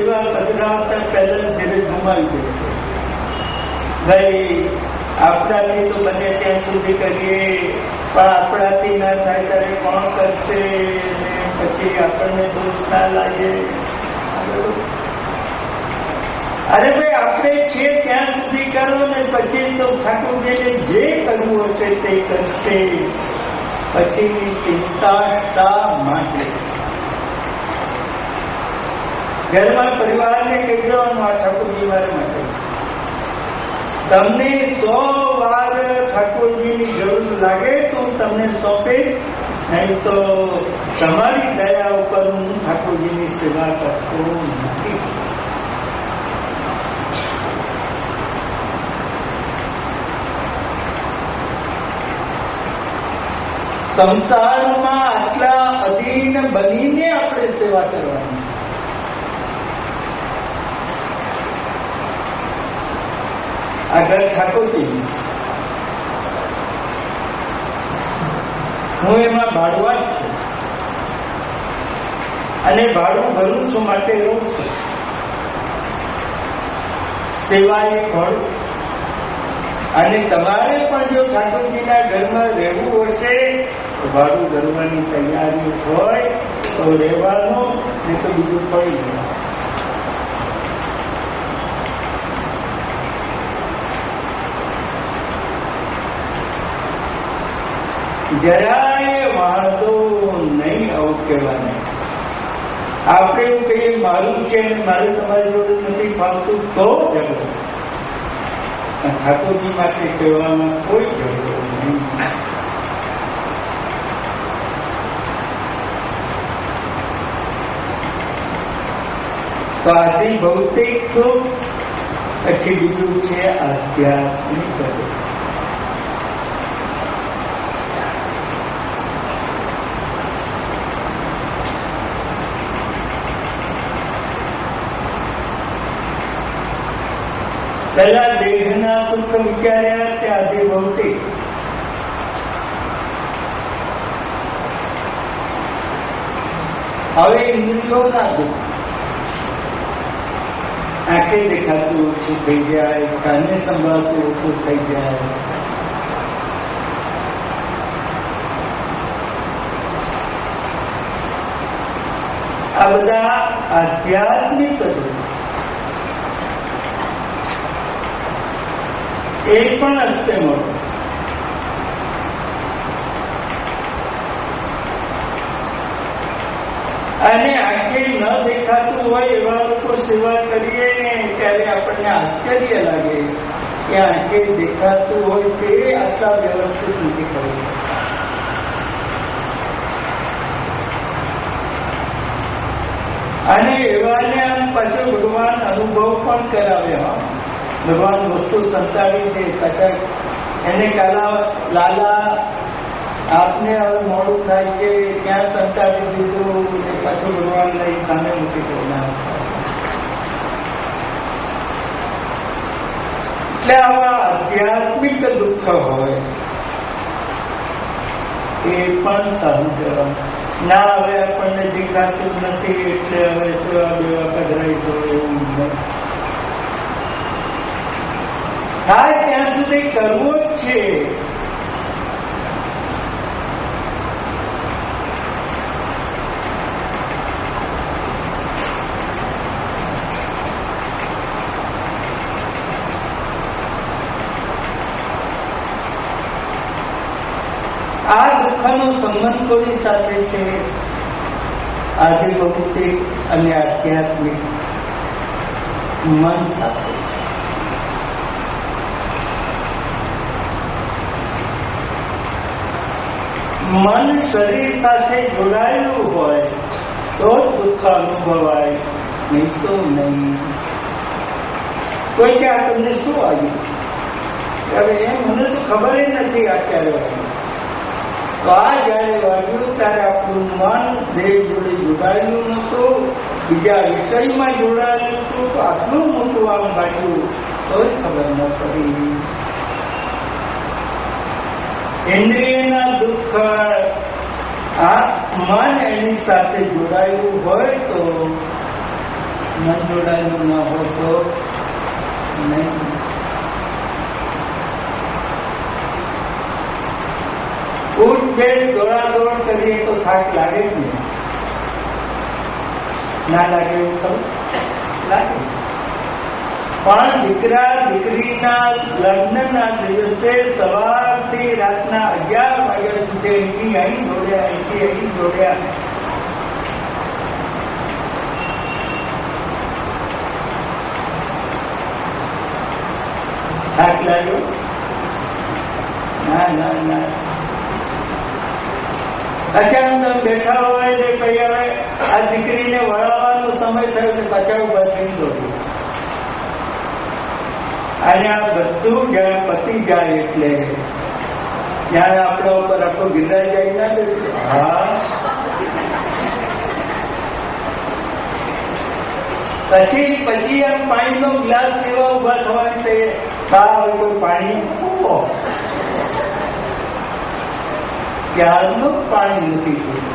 સેવા પધરાવતા પહેલા ધીરજ ગુમાવી દેશે. ભાઈ આપણાથી તો બને ત્યાં સુધી કરીએ, પણ આપણાથી ના થાય ત્યારે કોણ કરશે, પછી આપણને દોષ ના લાગે. અરે ભાઈ આપણે છે ત્યાં સુધી કરો ને પછી તો ઠાકોરજીને જે કરવું હશે તે કરશે. પછીની ચિંતા શા માટે? ઘરમાં પરિવારને કહી દેવાનું આ ઠાકોરજી મારા માટે. તમને 100 વાર ઠાકોરજીની જરૂર લાગે તો હું તમને સોંપીશ, નહીં તો તમારી દયા ઉપર હું ઠાકોરજીની સેવા કરતો નથી. સંસારમાં આટલા અધીન બનીને આપણે સેવા કરવાની. આ ઘર ઠાકોરજી, હું એમાં ભાડુઆ જ છું અને ભાડું ભરું છું માટે રહું છું. સેવા એ ફળ. અને તમારે પણ જો ઠાકોરજીના ઘરમાં રહેવું હશે તો ભાડું ભરવાની તૈયારી હોય તો રહેવાનું, નહીં તો બીજું પડી જાય. જરાય વાંધો નહીં આવું કહેવાને. આપણે એવું કહીએ મારું છે અને મારે તમારી જોડે નથી ફાવતું તો ઝઘડો. ઠાકોરજી માટે કહેવામાં કોઈ ઝઘડો નહીં. તો આદિ ભૌતિક દુઃખ, પછી બીજું છે આધ્યાત્મિક દુઃખ. પહેલા દેહના દુઃખ વિચાર્યા, ત્યાંથી ભૌતિક. હવે ઇન્દ્રિયોના દુઃખ. આંખે દેખાતું ઓછું થઈ જાય, કાને સંભળાતું ઓછું થઈ જાય. આ બધા આધ્યાત્મિક દુઃખ. એ પણ હસ્તે મળે. અને આંખે ન દેખાતું હોય એવા લોકો સેવા કરીએ ને ત્યારે આપણને આશ્ચર્ય લાગે કે આંખે દેખાતું હોય તે આટલા વ્યવસ્થિત નથી કરી. અને એવાને આમ પાછો ભગવાન અનુભવ પણ કરાવ્યા. ભગવાન વસ્તુ સંતાડી દે, પાછા એને લાલા આપને હવે મોડું થાય છે ત્યાં સંતાડી દીધું, પાછું ભગવાન લઈ સામે મૂકી દેના. એટલે આવા આધ્યાત્મિક દુઃખ હોય એ પણ સહન કરવાનું. ના હવે આપણને દેખાતું નથી એટલે હવે સેવા બેવા પધરાઈ તો એવું નહીં થાય. ત્યાં સુધી કરવું જ છે. આ દુઃખનો સંબંધ કોની સાથે છે? આદિ ભૌતિક અને આધ્યાત્મિક મન સાથે. મન શરીર સાથે જોડાયેલું હોય તો દુઃખ અનુભવાય, નહીં તો નહીં. કોઈ કે આ તમને શું આવ્યું? હવે એમ મને તો ખબર જ નથી આ ક્યારે આવ્યું. તો આ જયારે વાગ્યું ત્યારે આપણું મન દેહ જોડે જોડાયેલું નતું, બીજા વિષયમાં જોડાયેલું હતું. તો આટલું મોટું આમ વાગ્યું તો જ ખબર ન પડી. ઇન્દ્રિયના દુઃખ આ મન એની સાથે જોડાયેલું હોય તો મન જોડાયેલું ન હોય તો નહીં. ઉઠ બેસ દોડાદોડ કરીએ તો થાક લાગે જ નહીં. ના લાગે એવું ખરું? લાગે. પણ દીકરા દીકરીના લગ્નના દિવસે સવારથી રાતના 11 વાગ્યા સુધી અહીંથી અહીં દોડ્યા, અહીંથી અહીં દોડ્યા. થાક લાગ્યો? ના ના ના. અચાનક તમે બેઠા હોય ને પછી હવે આ દીકરીને વળાવવાનો સમય થયો ને પાછા ઉભા થઈ દોડ્યું. અને આ બધું જયારે પતી જાય એટલે જયારે આપણા ઉપર આખો ગિરનાર જાય ના બેસે. હા, પછી આમ પાણીનો ગ્લાસ લેવા ઉભા થવાની તે કોઈ પાણી મૂકો. ક્યારનું પાણી નથી પીવું.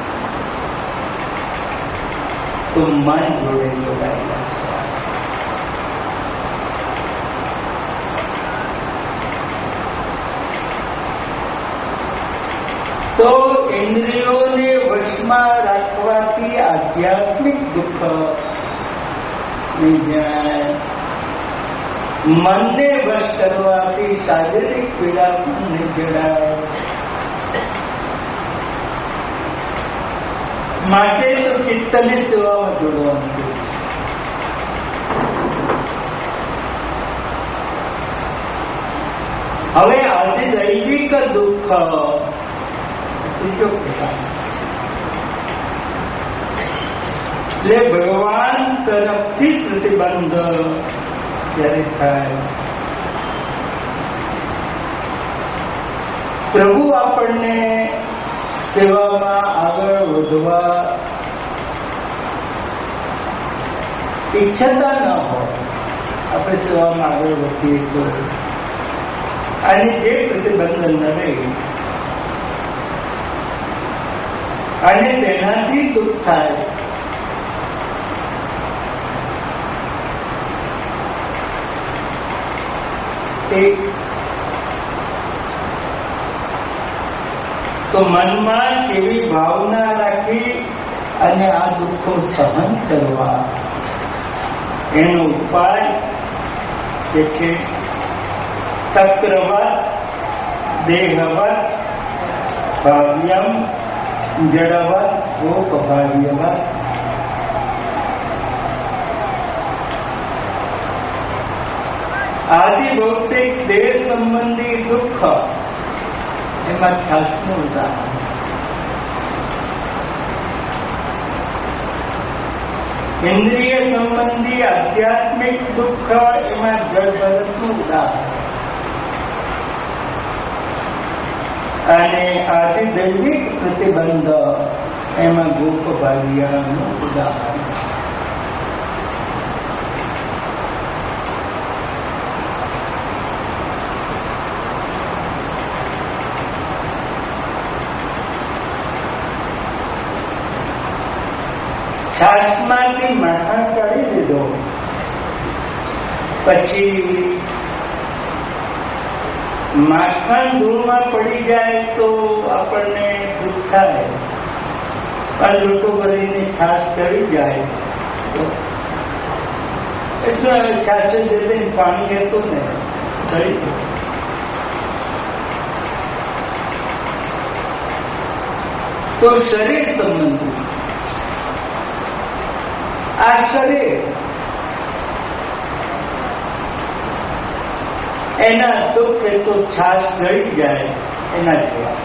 તો મન જોડે જોડાયેલા છે. તો ઇન્દ્રિયોને વશમાં રાખવાથી આધ્યાત્મિક દુઃખ નહીં જાય. મનને વશ કરવાથી શારીરિક પીડા પણ નહીં જડાય. માટે તો ચિત્તની સેવામાં જોડવાનું છે. હવે આજે દૈવિક દુઃખ એટલે ભગવાન તરફથી પ્રતિબંધ ત્યારે થાય. પ્રભુ આપણને સેવામાં આગળ વધવા ઈચ્છતા ન હોય, આપણે સેવામાં આગળ વધીએ તો અને જે પ્રતિબંધ ન રહે અને તેનાથી દુઃખ થાય. તો મનમાં કેવી ભાવના રાખી અને આ દુઃખો સહન કરવા એનો ઉપાય કે છે તક્રવત દેહવત ભાવ્યમ જડવત ગોપભાવ્યવત. આદિ ભૌતિક દેહ સંબંધી દુઃખ એમાં ખ્યાસનું ઉદાહરણ. ઇન્દ્રિય સંબંધી આધ્યાત્મિક દુઃખ એમાં જળભરતનું ઉદાહરણ. અને આજે દૈવિક પ્રતિબંધ એમાં ગોપભાવ્યનું ઉદાહરણ. છાશમાંથી માખણ કાઢી લીધો પછી માખણ ધૂળમાં પડી જાય તો આપણને દુઃખ થાય. પણ લોટો ભરીને છાશ કરી જાય તો શું છાશ જતી પાણી હતું ને થઈ ગયું. તો શરીર સંબંધી આ શરીર એના દુઃખ તો છાશ ગળી જાય એના જેવા.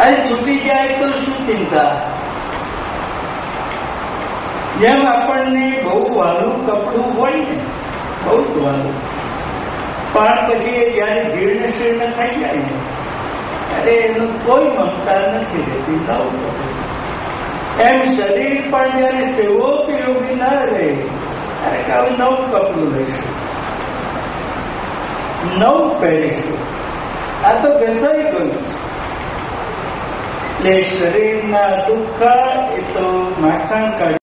અને છૂટી જાય તો શું ચિંતા. જેમ આપણને બહુ વાલું કપડું હોય ને, બહુ જ વાલું, પણ પછી એ જયારે જીર્ણ શીર્ણ થઈ જાય ને ત્યારે એનું કોઈ મમતા નથી રહેતી. નવું કપડું એમ શરીર પણ જયારે સેવોપયોગી ના રહે ત્યારે કે હવે નવું કપડું લઈશું, નવું પહેરીશું. આ તો ઘસાઈ ગયું છે. એટલે શરીરના દુઃખ એ તો માખણ કાઢી